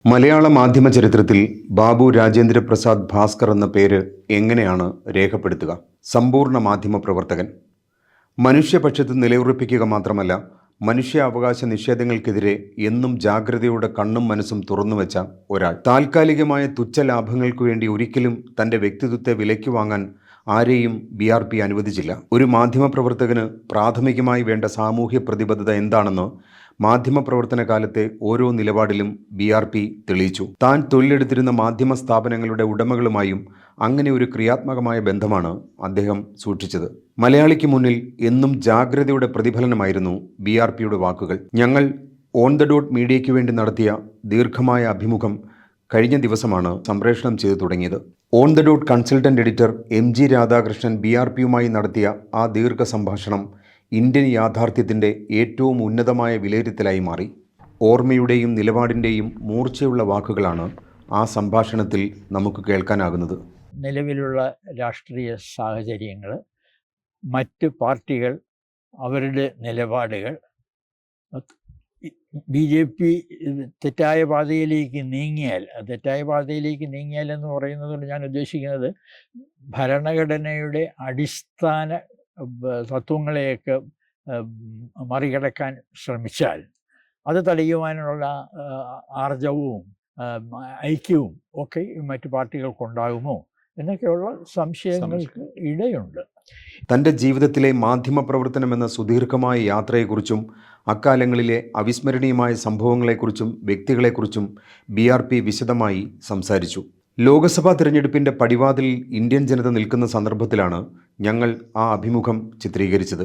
മലയാള മാധ്യമ ചരിത്രത്തിൽ ബാബു രാജേന്ദ്ര പ്രസാദ് ഭാസ്കർ എന്ന പേര് എങ്ങനെയാണ് രേഖപ്പെടുത്തുക? സമ്പൂർണ്ണ മാധ്യമ പ്രവർത്തകൻ. മനുഷ്യപക്ഷത്ത് നിലയുറപ്പിക്കുക മാത്രമല്ല, മനുഷ്യാവകാശ നിഷേധങ്ങൾക്കെതിരെ എന്നും ജാഗ്രതയോടെ കണ്ണും മനസ്സും തുറന്നുവെച്ച ഒരാൾ. താൽക്കാലികമായ തുച്ഛലാഭങ്ങൾക്കു വേണ്ടി ഒരിക്കലും തൻ്റെ വ്യക്തിത്വത്തെ വിലയ്ക്ക് വാങ്ങാൻ ആരെയും BRP അനുവദിച്ചില്ല. ഒരു മാധ്യമപ്രവർത്തകന് പ്രാഥമികമായി വേണ്ട സാമൂഹ്യ പ്രതിബദ്ധത എന്താണെന്ന് മാധ്യമപ്രവർത്തന കാലത്തെ ഓരോ നിലപാടിലും BRP തെളിയിച്ചു. താൻ തൊഴിലെടുത്തിരുന്ന മാധ്യമ സ്ഥാപനങ്ങളുടെ ഉടമകളുമായും അങ്ങനെ ഒരു ക്രിയാത്മകമായ ബന്ധമാണ് അദ്ദേഹം സൂക്ഷിച്ചത്. മലയാളിക്ക് മുന്നിൽ എന്നും ജാഗ്രതയുടെ പ്രതിഫലനമായിരുന്നു BRPയുടെ വാക്കുകൾ. ഞങ്ങൾ ഓൺ ദ ഡോട്ട് മീഡിയയ്ക്ക് വേണ്ടി നടത്തിയ ദീർഘമായ അഭിമുഖം കഴിഞ്ഞ ദിവസമാണ് സംപ്രേഷണം ചെയ്തു തുടങ്ങിയത്. On the dot consultant editor MG Radhakrishnan BRPയുമായി നടത്തിയ ആ ദീർഘ സംഭാഷണം ഇന്ത്യൻ യാഥാർത്ഥ്യത്തിൻ്റെ ഏറ്റവും ഉന്നതമായ വിലയിരുത്തലായി മാറി. ഓർമ്മയുടെയും നിലപാടിൻ്റെയും മൂർച്ചയുള്ള വാക്കുകളാണ് ആ സംഭാഷണത്തിൽ നമുക്ക് കേൾക്കാനാകുന്നത്. നിലവിലുള്ള രാഷ്ട്രീയ സാഹചര്യങ്ങൾ, മറ്റ് പാർട്ടികൾ, അവരുടെ നിലപാടുകൾ, BJP തെറ്റായ പാതയിലേക്ക് നീങ്ങിയാൽ എന്ന് പറയുന്നതുകൊണ്ട് ഞാൻ ഉദ്ദേശിക്കുന്നത് ഭരണഘടനയുടെ അടിസ്ഥാന തത്വങ്ങളെയൊക്കെ മറികടക്കാൻ ശ്രമിച്ചാൽ അത് തടയുവാനുള്ള ആർജവവും ഐക്യവും ഒക്കെ മറ്റു പാർട്ടികൾക്കുണ്ടാകുമോ എന്നൊക്കെയുള്ള സംശയങ്ങൾക്ക് ഇടയുണ്ട്. തൻ്റെ ജീവിതത്തിലെ മാധ്യമപ്രവർത്തനം എന്ന സുദീർഘമായ യാത്രയെക്കുറിച്ചും അക്കാലങ്ങളിലെ അവിസ്മരണീയമായ സംഭവങ്ങളെക്കുറിച്ചും വ്യക്തികളെക്കുറിച്ചും BRP വിശദമായി സംസാരിച്ചു. ലോക്സഭാ തിരഞ്ഞെടുപ്പിൻ്റെ പടിവാതിലിൽ ഇന്ത്യൻ ജനത നിൽക്കുന്ന സന്ദർഭത്തിലാണ് ഞങ്ങൾ ആ അഭിമുഖം ചിത്രീകരിച്ചത്.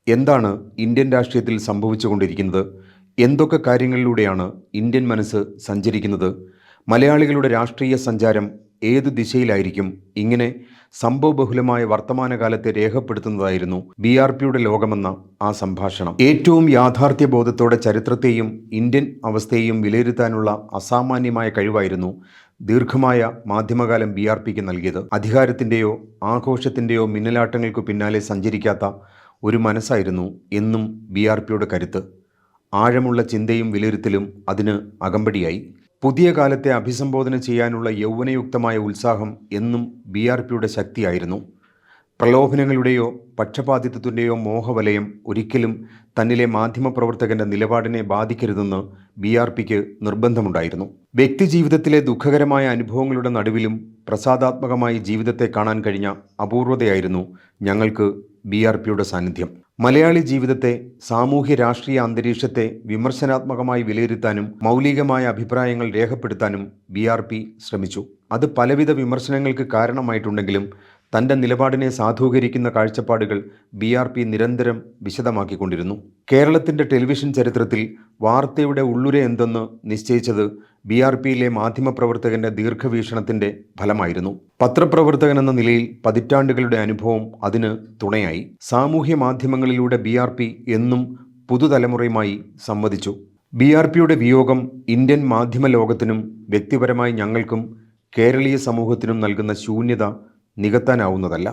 എന്താണ് ഇന്ത്യൻ രാഷ്ട്രീയത്തിൽ സംഭവിച്ചുകൊണ്ടിരിക്കുന്നത്? എന്തൊക്കെ കാര്യങ്ങളിലൂടെയാണ് ഇന്ത്യൻ മനസ്സ് സഞ്ചരിക്കുന്നത്? മലയാളികളുടെ രാഷ്ട്രീയ സഞ്ചാരം ഏതു ദിശയിലായിരിക്കും? ഇങ്ങനെ സംഭവബഹുലമായ വർത്തമാനകാലത്തെ രേഖപ്പെടുത്തുന്നതായിരുന്നു BRPയുടെ ലോകമെന്ന ആ സംഭാഷണം. ഏറ്റവും യാഥാർത്ഥ്യബോധത്തോടെ ചരിത്രത്തെയും ഇന്ത്യൻ അവസ്ഥയെയും വിലയിരുത്താനുള്ള അസാമാന്യമായ കഴിവായിരുന്നു ദീർഘമായ മാധ്യമകാലം BRPക്ക് നൽകിയത്. അധികാരത്തിൻ്റെയോ ആഘോഷത്തിൻ്റെയോ മിന്നലാട്ടങ്ങൾക്കു പിന്നാലെ സഞ്ചരിക്കാത്ത ഒരു മനസ്സായിരുന്നു എന്നും BRPയുടെ കരുത്ത്. ആഴമുള്ള ചിന്തയും വിലയിരുത്തലും അതിന് അകമ്പടിയായി. പുതിയ കാലത്തെ അഭിസംബോധന ചെയ്യാനുള്ള യൗവനയുക്തമായ ഉത്സാഹം എന്നും BRPയുടെ ശക്തിയായിരുന്നു. പ്രലോഭനങ്ങളുടെയോ പക്ഷപാതിത്വത്തിൻ്റെയോ മോഹവലയം ഒരിക്കലും തന്നിലെ മാധ്യമപ്രവർത്തകൻ്റെ നിലപാടിനെ ബാധിക്കരുതെന്ന് BRPക്ക് നിർബന്ധമുണ്ടായിരുന്നു. വ്യക്തിജീവിതത്തിലെ ദുഃഖകരമായ അനുഭവങ്ങളുടെ നടുവിലും പ്രസാദാത്മകമായി ജീവിതത്തെ കാണാൻ കഴിഞ്ഞ അപൂർവതയായിരുന്നു ഞങ്ങൾക്ക് BRPയുടെ സാന്നിധ്യം. മലയാളി ജീവിതത്തെ, സാമൂഹ്യ രാഷ്ട്രീയ അന്തരീക്ഷത്തെ വിമർശനാത്മകമായി വിലയിരുത്താനും മൗലികമായ അഭിപ്രായങ്ങൾ രേഖപ്പെടുത്താനും BRP ശ്രമിച്ചു. അത് പലവിധ വിമർശനങ്ങൾക്ക് കാരണമായിട്ടുണ്ടെങ്കിലും തൻ്റെ നിലപാടിനെ സാധൂകരിക്കുന്ന കാഴ്ചപ്പാടുകൾ BRP നിരന്തരം വിശദമാക്കിക്കൊണ്ടിരുന്നു. കേരളത്തിൻ്റെ ടെലിവിഷൻ ചരിത്രത്തിൽ വാർത്തയുടെ ഉള്ളുര എന്തെന്ന് നിശ്ചയിച്ചത് BRPയിലെ മാധ്യമപ്രവർത്തകൻ്റെ ദീർഘവീക്ഷണത്തിൻ്റെ ഫലമായിരുന്നു. പത്രപ്രവർത്തകൻ എന്ന നിലയിൽ പതിറ്റാണ്ടുകളുടെ അനുഭവം അതിന് തുണയായി. സാമൂഹ്യ മാധ്യമങ്ങളിലൂടെ BRP എന്നും പുതുതലമുറയുമായി സംവദിച്ചു. BRPയുടെ വിയോഗം ഇന്ത്യൻ മാധ്യമ ലോകത്തിനും വ്യക്തിപരമായി ഞങ്ങൾക്കും കേരളീയ സമൂഹത്തിനും നൽകുന്ന ശൂന്യത നികത്താനാവുന്നതല്ല.